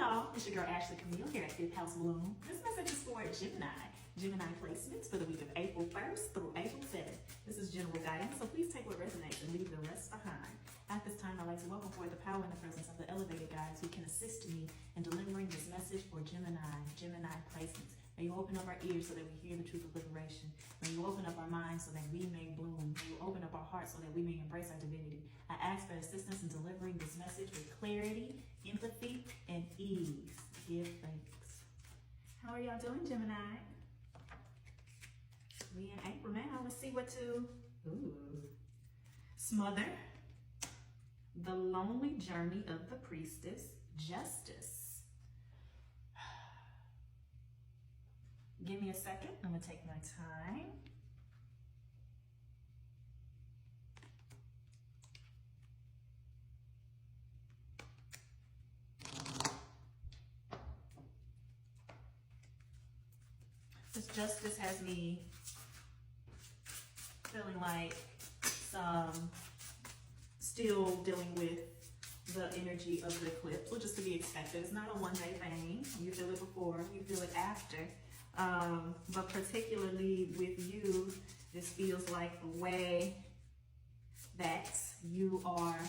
all, it's your girl Ashley Camille here at Fifth House Bloom. This message is for Gemini placements for the week of April 1st through April 7th. This is general guidance, so please take what resonates and leave the rest behind. At this time, I'd like to welcome forward the power and the presence of the elevated guides who can assist me in delivering this message for Gemini placements. May you open up our ears so that we hear the truth of liberation. May you open up our minds so that we may bloom. May you open up our hearts so that we may embrace our divinity. I ask for assistance in delivering this message with clarity, empathy, and ease. Give thanks. How are y'all doing, Gemini? We in April now. Let's see what to smother. The lonely journey of the priestess, justice. Give me a second. I'm gonna take my time. This justice has me feeling like still dealing with the energy of the eclipse, which is to be expected. It's not a one-day thing. You feel it before, you feel it after. But particularly with you, this feels like the way that you are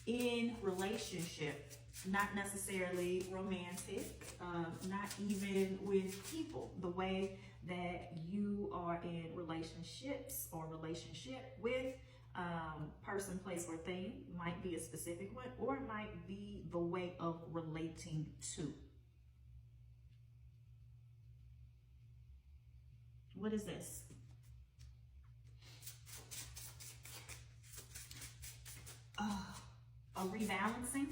in relationship, not necessarily romantic, not even with people. The way that you are in relationships or relationship with person, place, or thing might be a specific one, or it might be the way of relating to. What is this? A rebalancing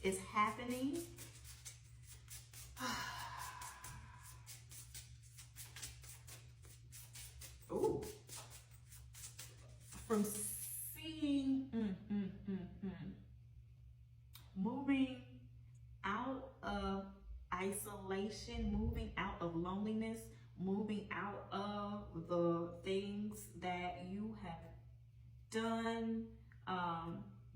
is happening. Ooh. From seeing, moving out of isolation, moving out of loneliness, moving out of the things that you have done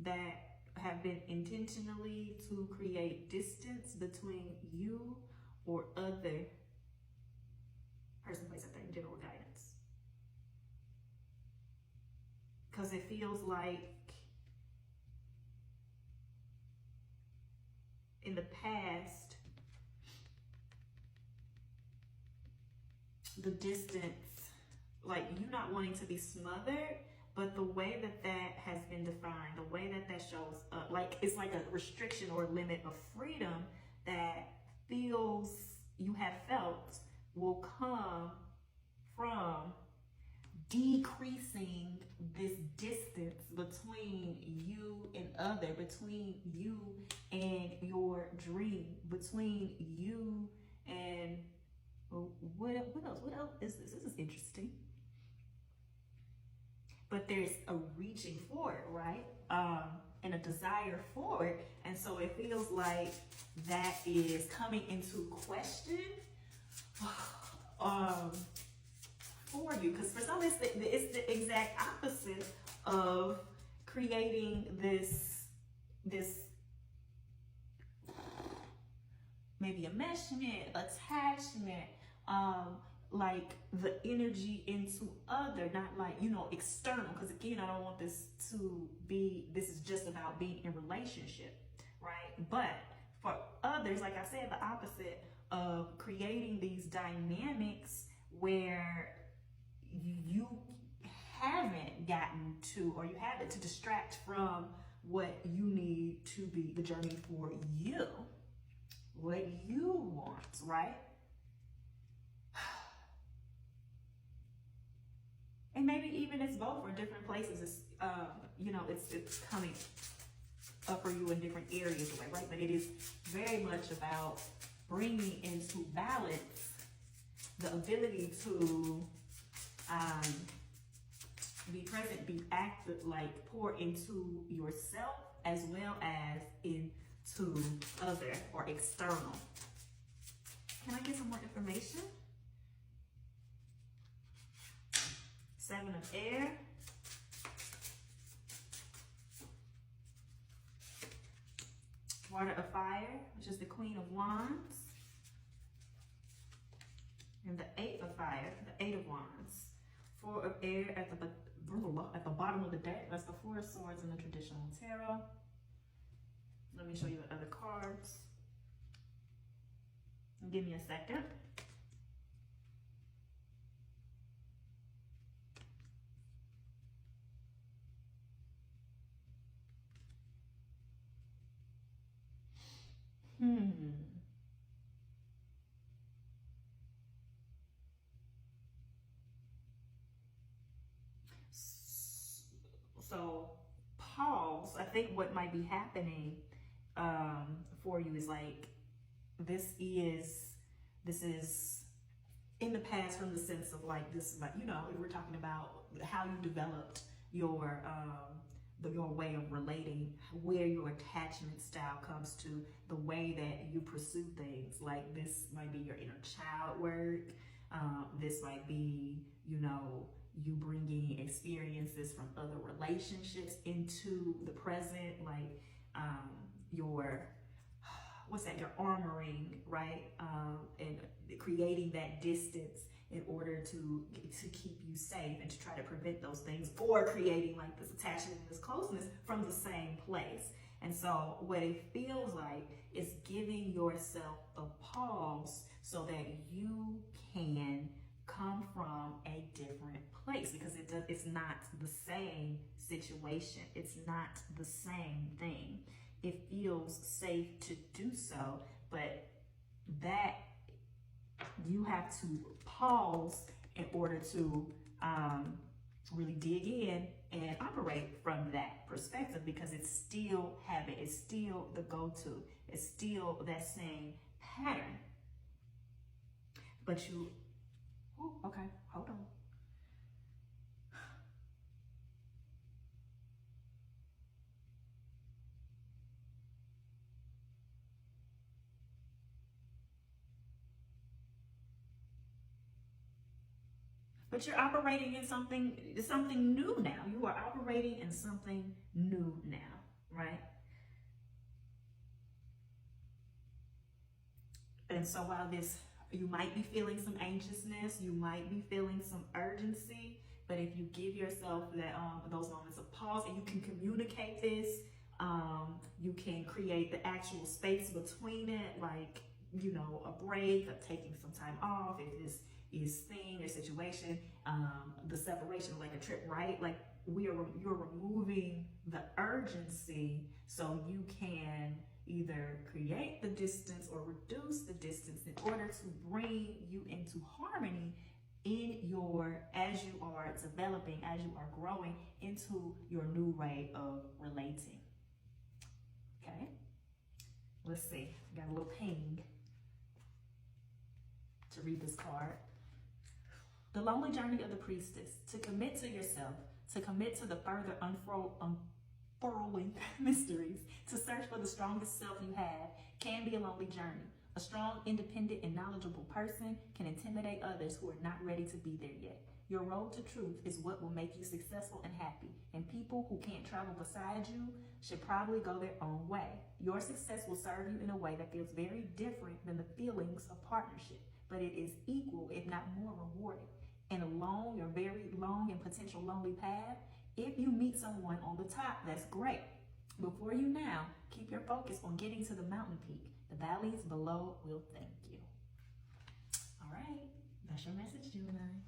that have been intentionally to create distance between you or other person, place, or thing, general guidance. Because it feels like in the past, the distance, like you not wanting to be smothered, but the way that that has been defined, the way that that shows up, like it's like a restriction or limit of freedom that feels you have felt will come from decreasing this distance between you and other, between you and your dream, between you and what else? What else is this? This is interesting. But there's a reaching for it, right? And a desire for it. And so it feels like that is coming into question for you. Because for some, it's the exact opposite of creating this maybe enmeshment, attachment, like the energy into other, not like, external. Because again, I don't want this to be, this is just about being in relationship, right? But for others, like I said, the opposite of creating these dynamics where you haven't gotten to, or you have it to distract from what you need to be the journey for you, what you want, right? And maybe even it's both, or different places. It's, it's coming up for you in different areas, right? But it is very much about bringing into balance the ability to be present, be active, like pour into yourself as well as into other or external. Can I get some more information? Seven of Air. Water of Fire, which is the Queen of Wands. And the Eight of Fire, the Eight of Wands. Four of Air at the bottom of the deck. That's the Four of Swords in the traditional tarot. Let me show you the other cards. Give me a second. So pause. I think what might be happening for you is like this is in the past, from the sense of like this, like, you know, we're talking about how you developed your way of relating, where your attachment style comes to, the way that you pursue things. Like this might be your inner child work. This might be, you know, you bringing experiences from other relationships into the present, like your armoring, right? And creating that distance in order to keep you safe and to try to prevent those things, or creating like this attachment and this closeness from the same place. And so what it feels like is giving yourself a pause so that you can come from a different place, because it's not the same situation. It's not the same thing. It feels safe to do so, but that you have to pause in order to really dig in and operate from that perspective, because it's still habit, it's still the go-to, it's still that same pattern. But you, oh, okay, hold on. But you're operating in something new now. You are operating in something new now, right? And so while you might be feeling some anxiousness, you might be feeling some urgency, but if you give yourself that those moments of pause, and you can communicate this, you can create the actual space between it, like, you know, a break, of taking some time off, if this is thing or situation, the separation, like a trip, right? Like you're removing the urgency so you can either create the distance or reduce the distance in order to bring you into harmony as you are developing, as you are growing into your new way of relating. Okay, let's see, got a little ping to read this card. The lonely journey of the priestess, to commit to yourself, to commit to the further unfurling mysteries, to search for the strongest self you have, can be a lonely journey. A strong, independent, and knowledgeable person can intimidate others who are not ready to be there yet. Your road to truth is what will make you successful and happy, and people who can't travel beside you should probably go their own way. Your success will serve you in a way that feels very different than the feelings of partnership, but it is equal, if not more rewarding. In a long or very long and potential lonely path, if you meet someone on the top, that's great. Before you now, keep your focus on getting to the mountain peak. The valleys below will thank you. All right, that's your message, Gemini.